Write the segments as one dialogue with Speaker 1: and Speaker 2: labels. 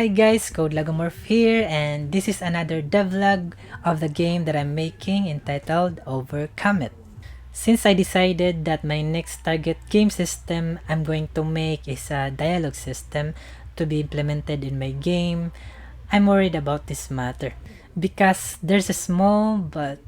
Speaker 1: Hi guys, Code Lagomorph here, and this is another devlog of the game that I'm making entitled Overcometh. Since I decided that my next target game system I'm going to make is a dialogue system to be implemented in my game, I'm worried about this matter because there's a small but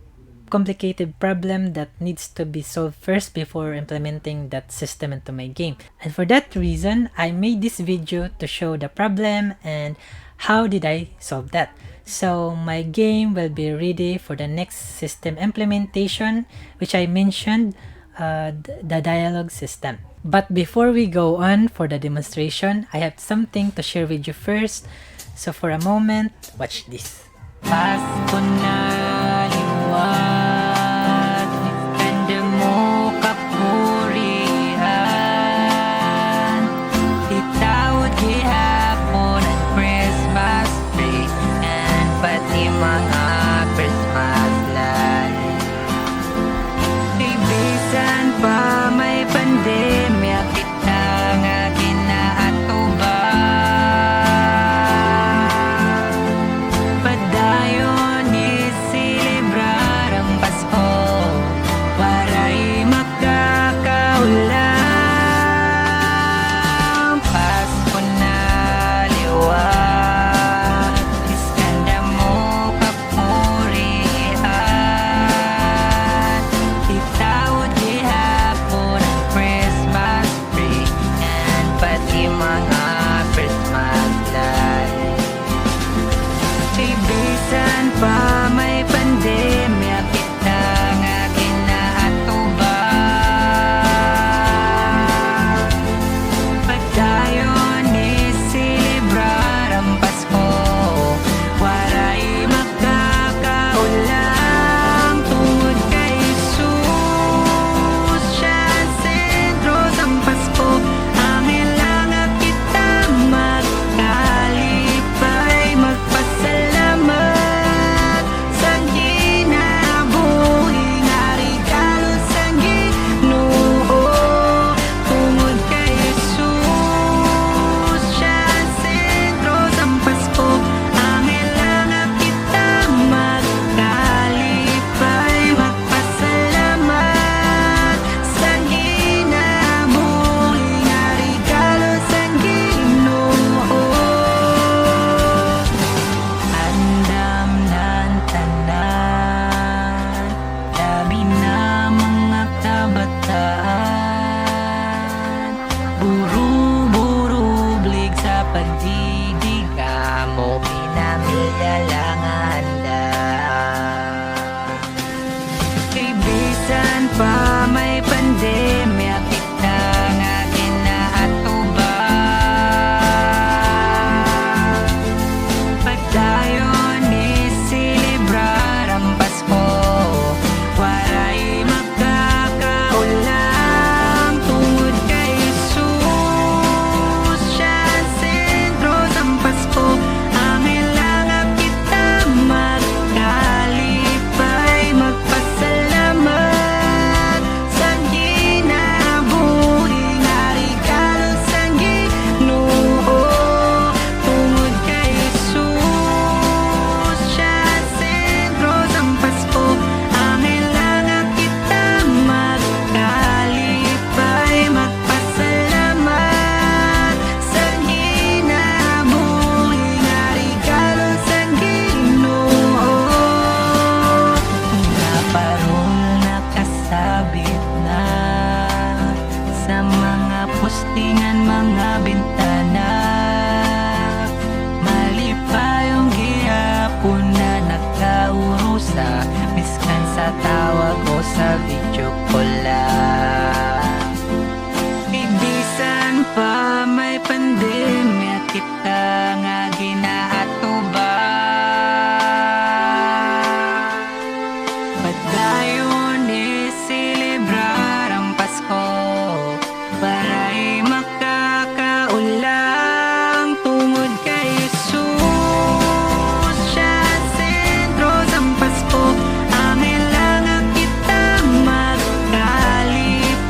Speaker 1: complicated problem that needs to be solved first before implementing that system into my game. And for that reason, I made this video to show the problem and how did I solve that. So my game will be ready for the next system implementation, which I mentioned, the dialogue system. But before we go on for the demonstration, I have something to share with you first. So for a moment, watch this. Pasko na liwat, ganda mo kapurihan, itawad gihapon ang Christmas tree, and pati mga Christmas lights. Ibisan pa may pandemya, kita nga ginaatuban. Padayon isilibrar ang Pasko, waray makakaulang. Pasko na liwat, iskanda mo kapurihan, itawad gihapon ang Christmas tree, and pati mga Christmas lights. Ibisan pa may pandemya, kita nga ginaatuban. Pagdayon isilibrar ang Pasko, waray makakaulang. Tungod kay Jesus, siya ang sentro ng Pasko. Angel lang ang kita magkalipay, magpasalamat sa ginabuhi nga regalo sa Ginoo. Tungod kay Jesus, siya ang sentro ng Pasko. Angel lang ang kita magkalipay, magpasalamat sa ginabuhi nga regalo sa Ginoo. Andam ng tanan, labi na mga kabataan, buru-buru-blig sa pagdidiga mo, pinamilya lang handa. Ibisan pa may pandemya, kita nga ginaatuban. Pagdayon isilibrar ang Pasko, waray makakaulang. Tungod kay Jesus, siya ang sentro ng Pasko. Angel lang ang kita magkalipay, magpasalamat sa ginabuhi nga regalo sa Ginoo. Tungod kay Jesus, siya ang sentro ng Pasko. Angel lang ang kita magkalipay, magpasalamat sa ginabuhi nga regalo sa Ginoo. Naparol nakasabit na sa mga postingan, mga bintana. Malipayong gihapon na nakaurusa, miskan sa tawag o sa video call lang. Ibisan pa may pandemya, kita nga ginaatuban. Padayon isilibrar ang Pasko, waray makakaulang. Tungod kay Jesus, siya ang sentro ng Pasko. Angel lang ang kita magkalipay,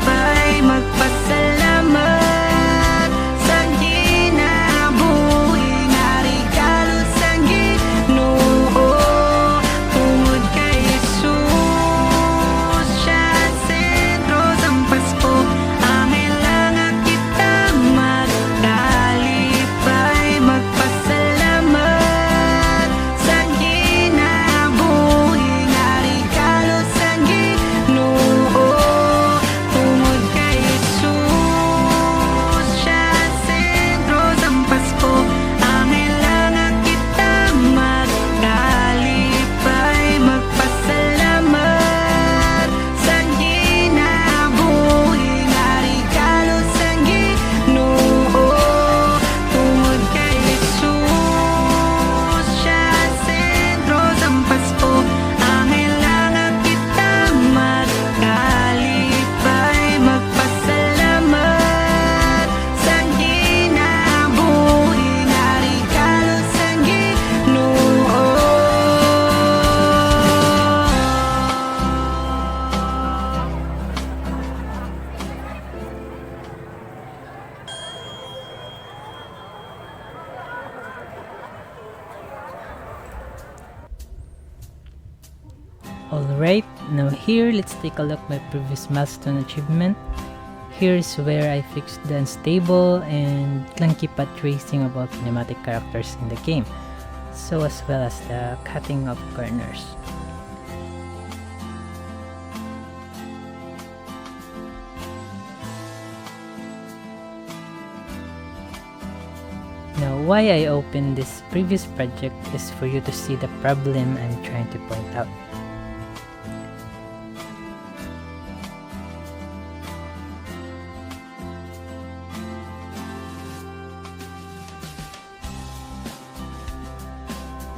Speaker 1: Alright, now here let's take a look at my previous milestone achievement. Here's where I fixed the unstable and clunky path tracing of all kinematic characters in the game, so as well as the cutting of corners. Now why I opened this previous project is for you to see the problem I'm trying to point out.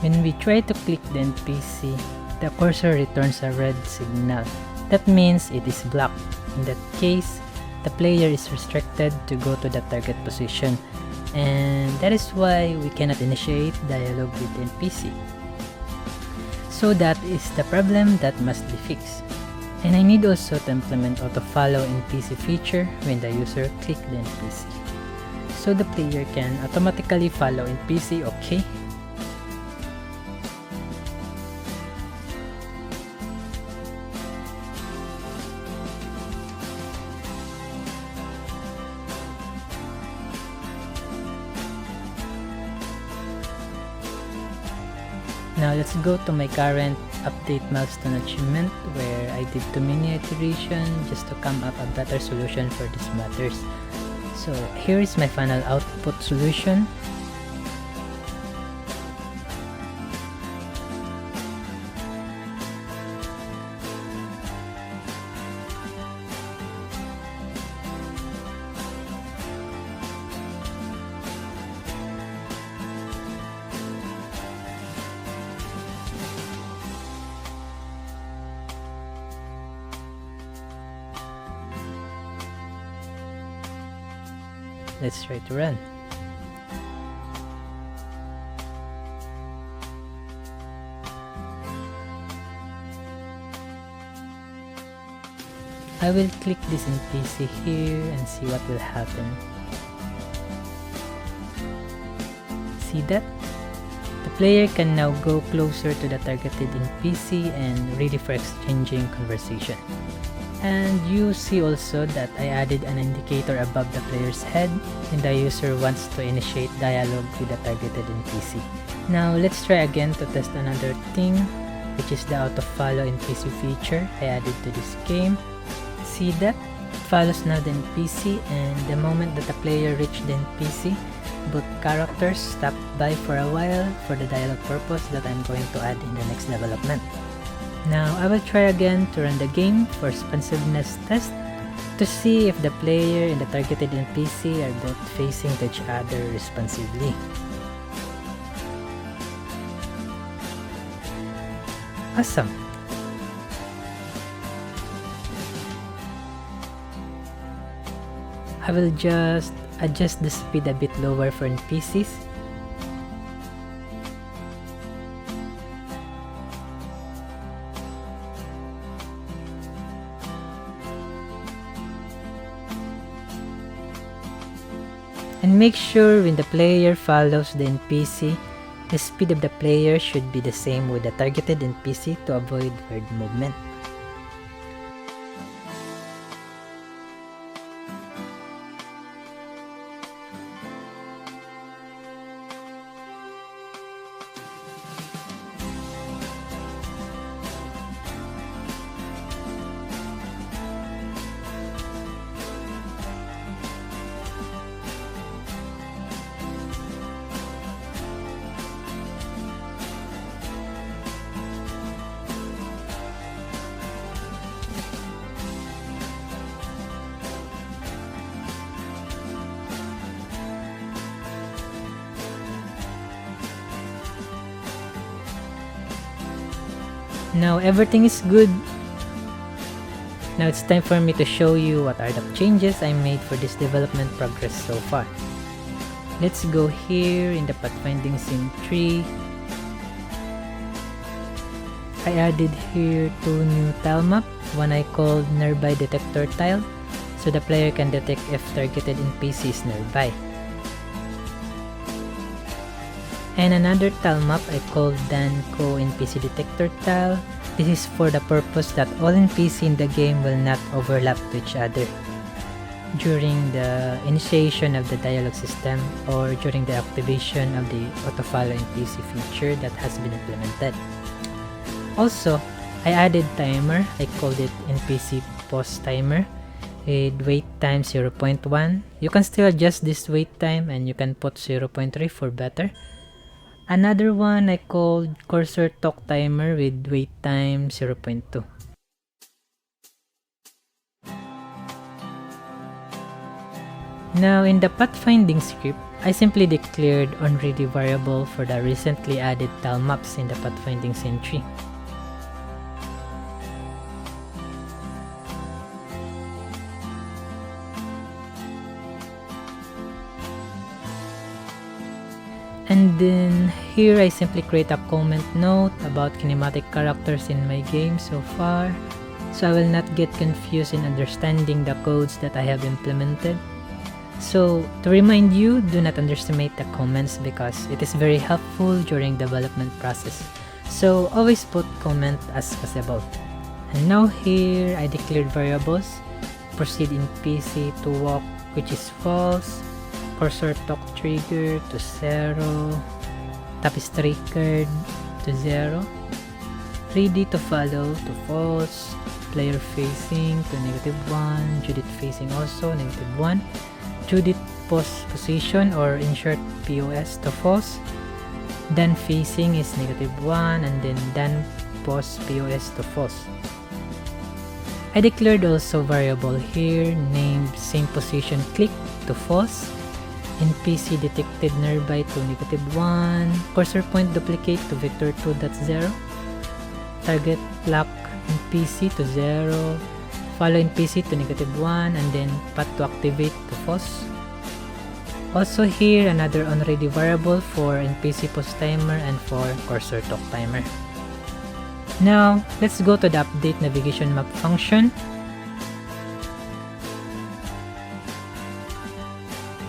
Speaker 1: When we try to click the NPC, the cursor returns a red signal. That means it is blocked. In that case, the player is restricted to go to the target position, and that is why we cannot initiate dialogue with the NPC. So that is the problem that must be fixed. And I need also to implement Auto-Follow-NPC feature when the user clicks the NPC, so the player can automatically follow NPC, okay? Now let's go to my current update milestone achievement, where I did too many iterations just to come up a better solution for these matters. So here is my final output solution. Let's try to run. I will click this NPC here and see what will happen. See that? The player can now go closer to the targeted NPC and ready for exchanging conversation. And you see also that I added an indicator above the player's head when the user wants to initiate dialogue with the targeted NPC. Now let's try again to test another thing, which is the Auto-Follow-NPC feature I added to this game. See that? It follows now the NPC, and the moment that the player reaches the NPC, both characters stop by for a while for the dialogue purpose that I'm going to add in the next development. Now I will try again to run the game for responsiveness test to see if the player and the targeted NPC are both facing to each other responsively. Awesome! I will just adjust the speed a bit lower for NPCs. And make sure when the player follows the NPC, the speed of the player should be the same with the targeted NPC to avoid weird movement. Now everything is good. Now it's time for me to show you what are the changes I made for this development progress so far. Let's go here in the pathfinding scene tree. I added here two new tile maps, one I called nearby detector tile, so the player can detect if targeted NPC is nearby. And another tile map I called Danco NPC detector tile, This is for the purpose that all NPC in the game will not overlap to each other during the initiation of the dialog system or during the activation of the Auto-Follow-NPC feature that has been implemented. Also, I added timer. I called it NPC pause timer with wait time 0.1. You can still adjust this wait time and you can put 0.3 for better. Another one I called cursor talk timer with wait time 0.2. Now in the pathfinding script, I simply declared onReady variable for the recently added tile maps in the pathfinding scene tree. And then here I simply create a comment note about kinematic characters in my game so far, so I will not get confused in understanding the codes that I have implemented. So to remind you, do not underestimate the comments because it is very helpful during development process. So always put comment as possible. And now here I declared variables, proceed in PC to walk, which is false, cursor talk trigger to 0, tap is triggered to 0, ready to follow to false, player facing to -1, Judith facing also -1, Judith pause position or insert POS to false, Dan facing is -1 and then Dan pause POS to false. I declared also variable here named same position click to false, NPC detected nearby to -1, cursor point duplicate to vector 2.0, target lock NPC to 0, follow NPC to -1, and then path to activate to false. Also here another onReady variable for NPC pause timer and for cursor talk timer. Now let's go to the update navigation map function.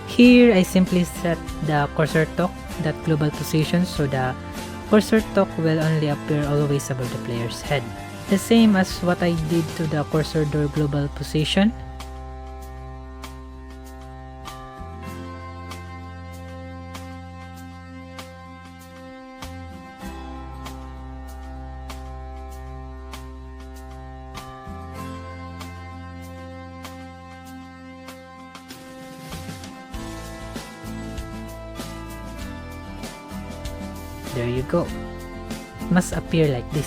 Speaker 1: Here I simply set the cursor talk that global position so the cursor talk will only appear always above the player's head. The same as what I did to the cursor door global position. There you go. It must appear like this.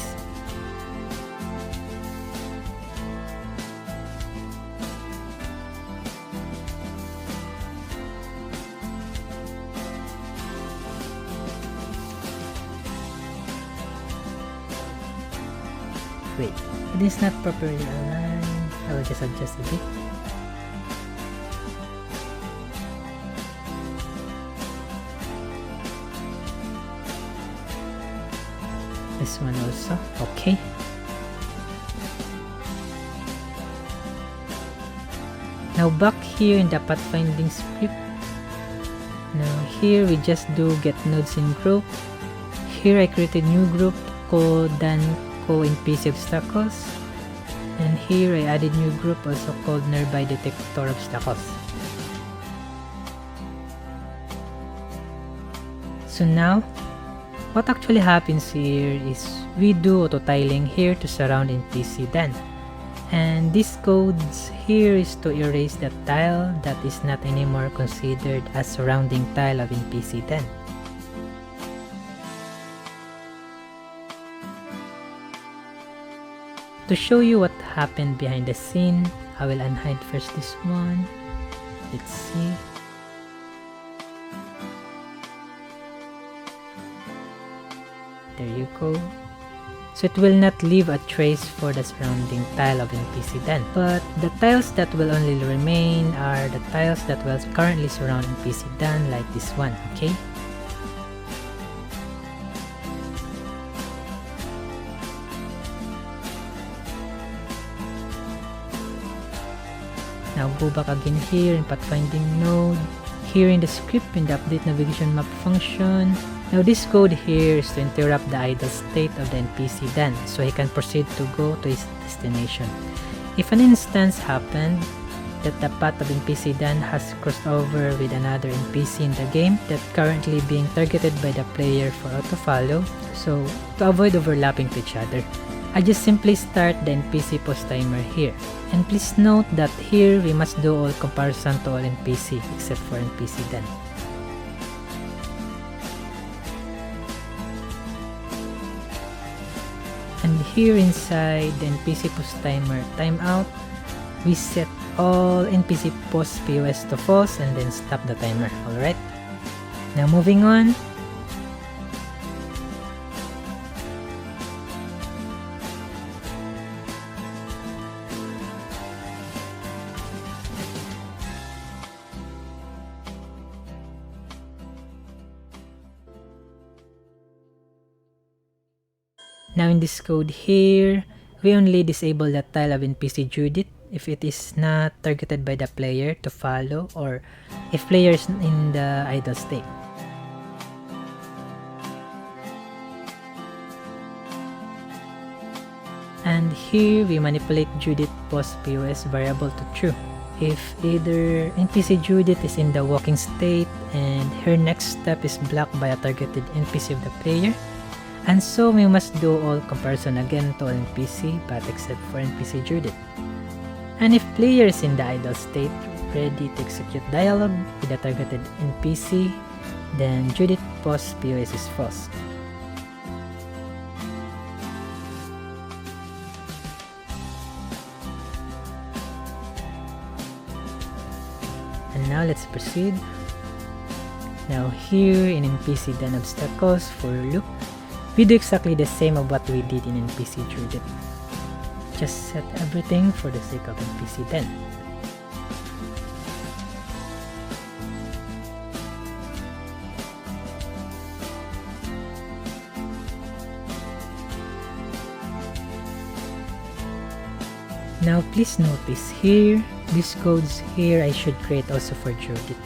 Speaker 1: Wait, it is not properly aligned. I will just adjust a bit. This one also, okay. Now back here in the pathfinding script. Now here we just do get nodes in group. Here I created new group called danco NPC obstacles. And here I added new group also called nearby detector obstacles. So now what actually happens here is we do auto tiling here to surround NPC Dan, and this codes here is to erase the tile that is not anymore considered as surrounding tile of NPC Dan. To show you what happened behind the scene, I will unhide first this one. Let's see. There you go. So it will not leave a trace for the surrounding tile of NPC Dan. But the tiles that will only remain are the tiles that will currently surround NPC Dan, like this one, okay? Now go back again here in pathfinding node. Here in the script in the update navigation map function, Now this code here is to interrupt the idle state of the NPC Dan, so he can proceed to go to his destination. If an instance happened that the path of NPC Dan has crossed over with another NPC in the game that currently being targeted by the player for auto-follow, so to avoid overlapping to each other, I just simply start the NPC pause timer here. And please note that here we must do all comparison to all NPC except for NPC Dan. And here inside the NPC pause timer timeout, we set all NPC pause POS to false and then stop the timer, alright? Now moving on. Now in this code here, we only disable the tile of NPC Judith if it is not targeted by the player to follow or if player is in the idle state. And here we manipulate Judith pause POS variable to true. If either NPC Judith is in the walking state and her next step is blocked by a targeted NPC of the player, and so we must do all comparison again to all NPC but except for NPC Judith. And if player is in the idle state ready to execute dialog with the targeted NPC, then Judith pause POS is false. And now let's proceed. Now here in NPC Dan obstacles for loop, we do exactly the same of what we did in NPC Judith. Just set everything for the sake of NPC Dan. Now please notice here, these codes here I should create also for Judith.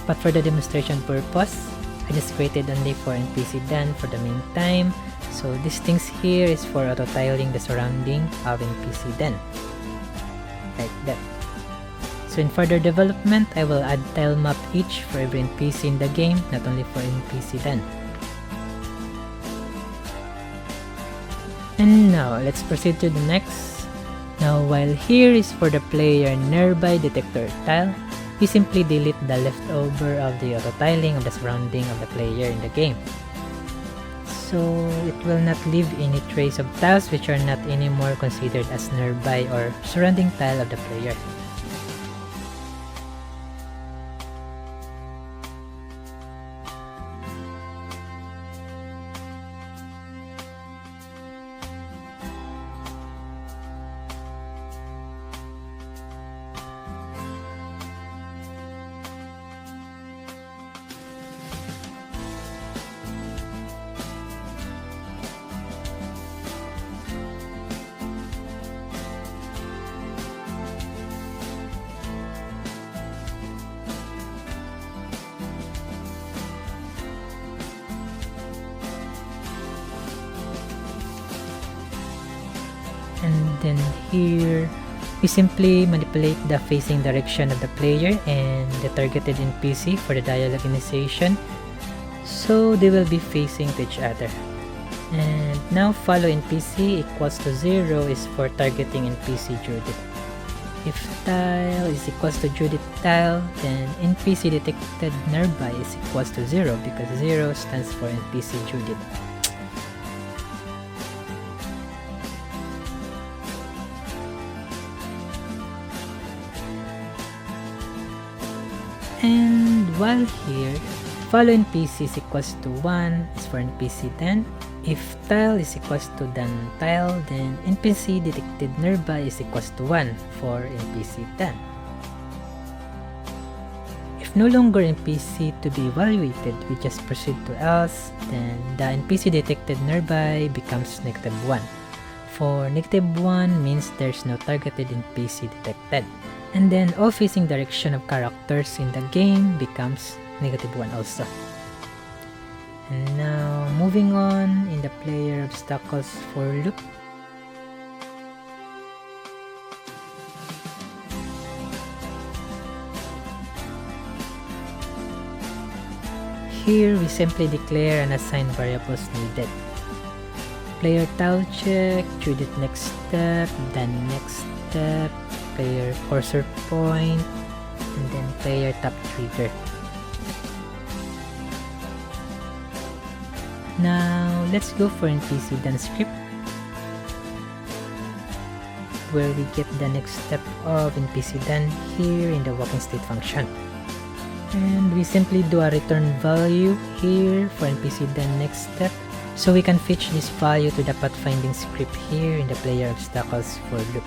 Speaker 1: But for the demonstration purpose, I just created only for NPC Dan for the meantime. So these things here is for auto-tiling the surrounding of NPC Dan. Like that. So in further development, I will add tile map each for every NPC in the game, not only for NPC Dan. And now, let's proceed to the next. Now while here is for the player nearby detector tile, we simply delete the leftover of the auto-tiling of the surrounding of the player in the game. So it will not leave any trace of tiles which are not anymore considered as nearby or surrounding tile of the player. And then here, we simply manipulate the facing direction of the player and the targeted NPC for the dialog initiation, so they will be facing to each other. And now follow NPC equals to 0 is for targeting NPC Judith. If tile is equals to Judith tile, then NPC detected nearby is equals to 0 because 0 stands for NPC Judith. And while here, follow NPC is equals to 1 is for NPC Dan. If tile is equals to Dan tile, then NPC detected nearby is equals to 1 for NPC Dan. If no longer NPC to be evaluated, we just proceed to else, then the NPC detected nearby becomes -1. For -1 means there's no targeted NPC detected. And then all facing direction of characters in the game becomes -1 also. And now moving on in the player obstacles for loop. Here we simply declare and assign variables needed. Player tile check, Judith next step, then next step, player cursor point, and then player tap trigger. Now let's go for NPC done script, where we get the next step of NPC done here in the walking state function. And we simply do a return value here for NPC done next step, so we can fetch this value to the pathfinding script here in the player obstacles for loop.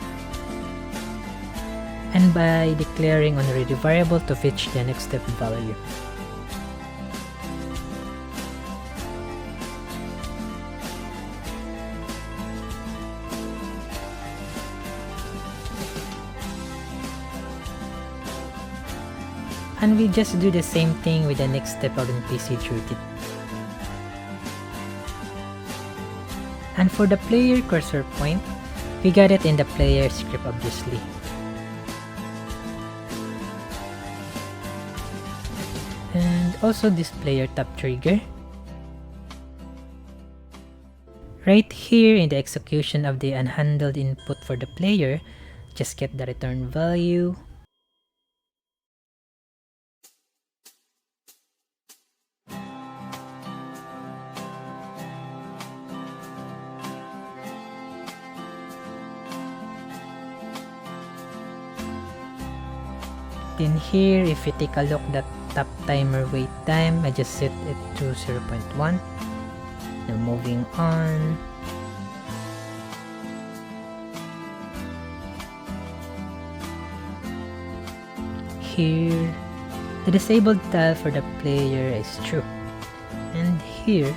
Speaker 1: And by declaring on ready variable to fetch the next step value. And we just do the same thing with the next step of NPC duty. And for the player cursor point, we got it in the player script obviously. And also this player tap trigger. Right here in the execution of the unhandled input for the player, just get the return value. In here, if you take a look at tap timer wait time, I just set it to 0.1. Now moving on. Here, the disabled tile for the player is true. And here,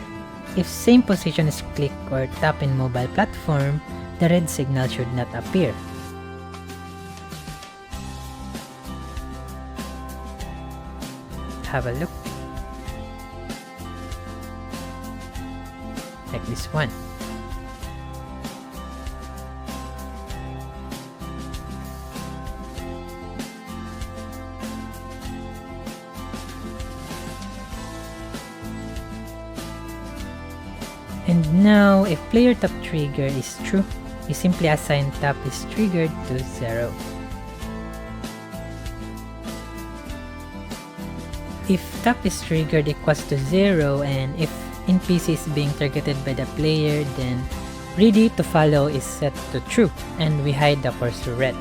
Speaker 1: if same position is click or tap in mobile platform, the red signal should not appear. Have a look. Like this one. And now, if player tap trigger is true, we simply assign tap is triggered to 0. If tap is triggered equals to 0 and if NPC is being targeted by the player, then ready to follow is set to true and we hide the cursor red.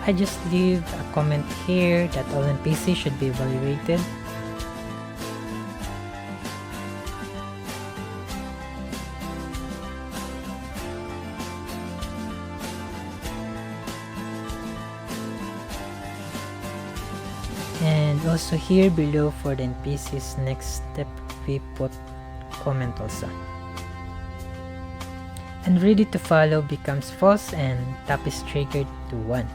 Speaker 1: I just leave a comment here that all NPC should be evaluated. And also here below for the NPC's next step, we put comment also. And ready to follow becomes false and tap is triggered to 1.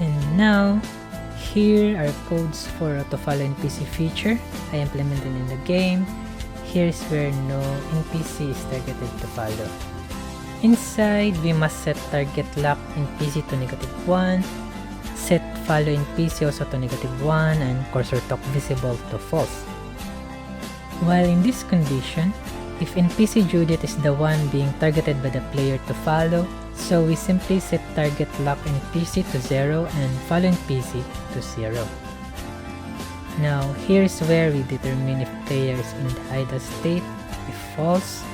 Speaker 1: And now, here are codes for Auto-Follow-NPC feature I implemented in the game. Here's where no NPC is targeted to follow. Inside, we must set target lock NPC to -1, set follow NPC also to -1, and cursor talk visible to false. While in this condition, if NPC Judith is the one being targeted by the player to follow, so we simply set target lock NPC to 0 and follow NPC to 0. Now, here's where we determine if player is in the idle state. If false,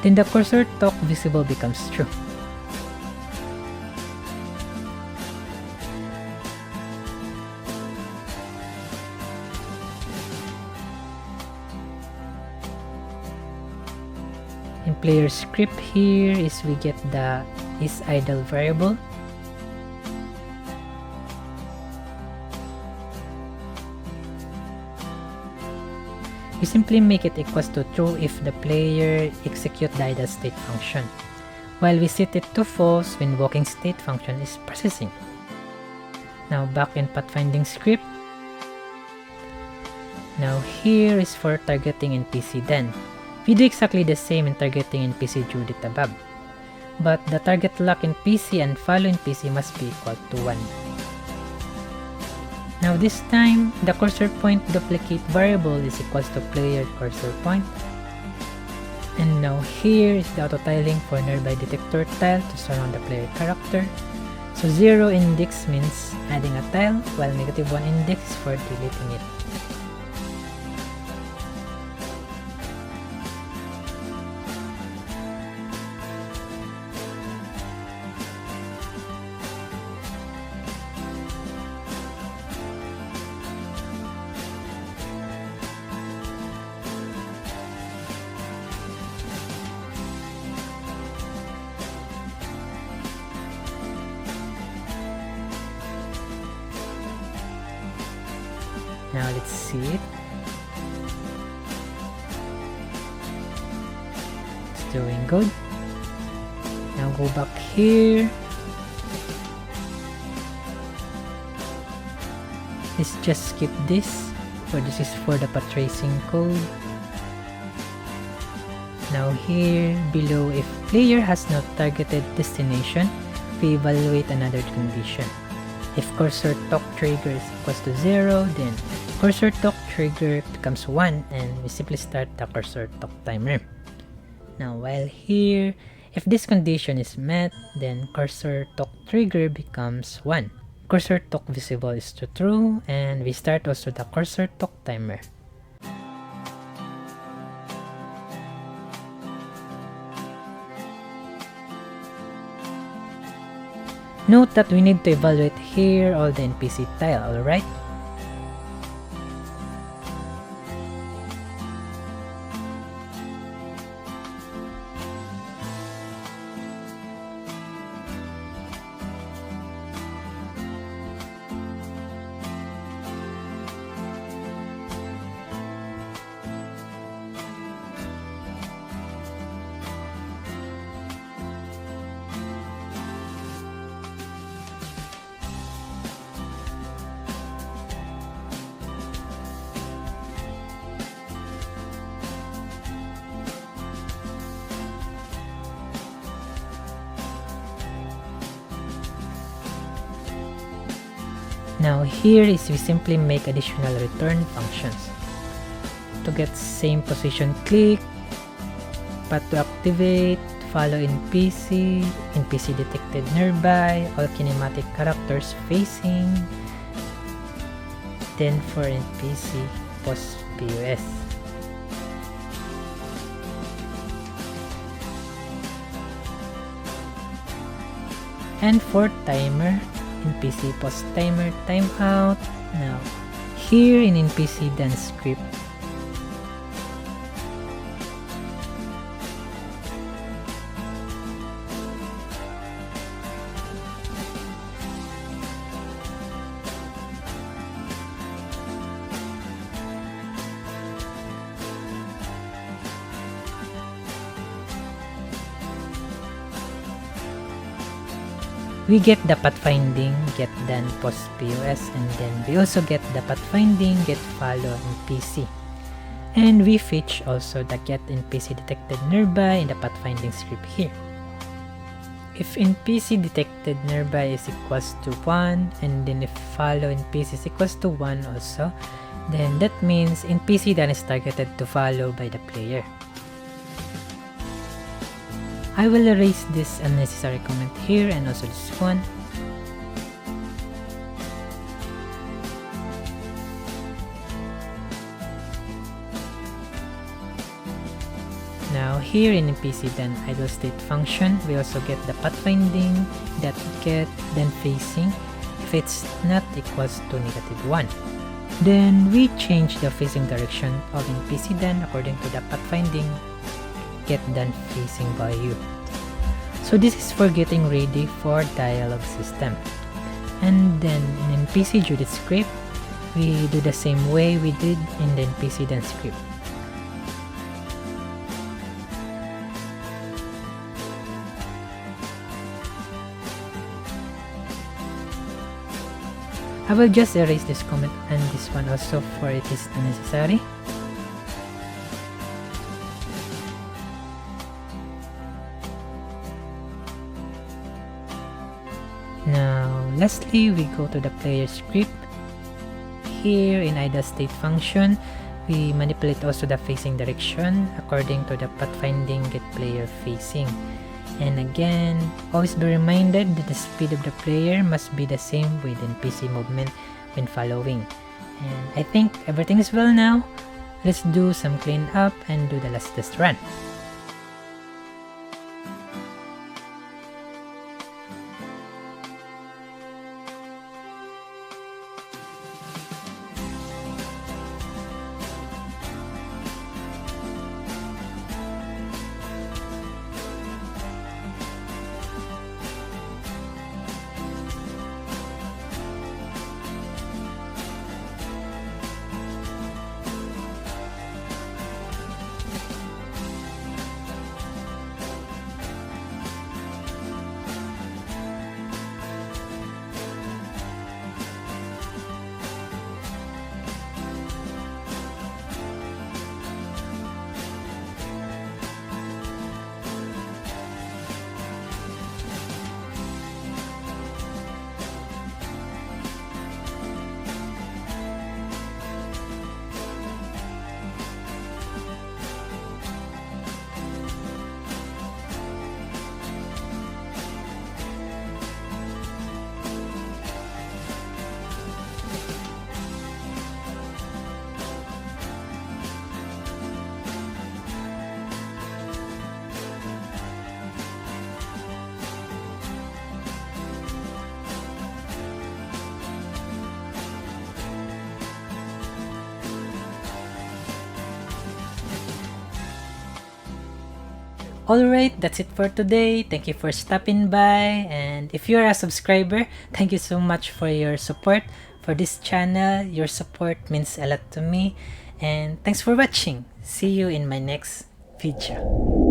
Speaker 1: then the cursor talk visible becomes true. In player script here is we get the isIdle variable. We simply make it equals to true if the player execute the idle state function, while we set it to false when walking state function is processing. Now back in pathfinding script. Now here is for targeting NPC then. We do exactly the same in targeting NPC Judith above, but the target lock NPC and follow NPC must be equal to 1. Now this time, the cursor point duplicate variable is equals to player cursor point. And now here is the auto tiling for nearby detector tile to surround the player character. So 0 index means adding a tile, while -1 index is for deleting it. Now let's see it. It's doing good. Now go back here. Let's just skip this, for this is for the path tracing code. Now here below, if player has no targeted destination, we evaluate another condition. If cursor talk trigger is equals to 0, then cursor talk trigger becomes 1 and we simply start the cursor talk timer. Now while here, if this condition is met, then cursor talk trigger becomes 1. Cursor talk visible is to true and we start also the cursor talk timer. Note that we need to evaluate here all the NPC tile, alright? Now here is we simply make additional return functions. To get same position click, path to activate, follow NPC, NPC detected nearby, all kinematic characters facing, then for NPC post POS. And for timer, NPC post timer timeout. Now here in NPC dance script, we get the pathfinding get done post POS, and then we also get the pathfinding get follow NPC. And we fetch also the get NPC detected nearby in the pathfinding script here. If NPC detected nearby is equals to 1, and then if follow NPC is equals to 1 also, then that means NPC then is targeted to follow by the player. I will erase this unnecessary comment here and also this one. Now here in NPC then idle state function, we also get the pathfinding that get then facing if it's not equals to -1. Then we change the facing direction of NPC then according to the pathfinding get done facing by you. So this is for getting ready for dialog system. And then in NPC Judith script, we do the same way we did in the NPC then script. I will just erase this comment and this one also, for it is unnecessary. Now lastly, we go to the player script. Here in idle state function, we manipulate also the facing direction according to the pathfinding get player facing. And again, always be reminded that the speed of the player must be the same with NPC movement when following. And I think everything is well now. Let's do some clean up and do the last test run. Alright, that's it for today. Thank you for stopping by, and if you're a subscriber, thank you so much for your support for this channel. Your support means a lot to me, and thanks for watching. See you in my next video.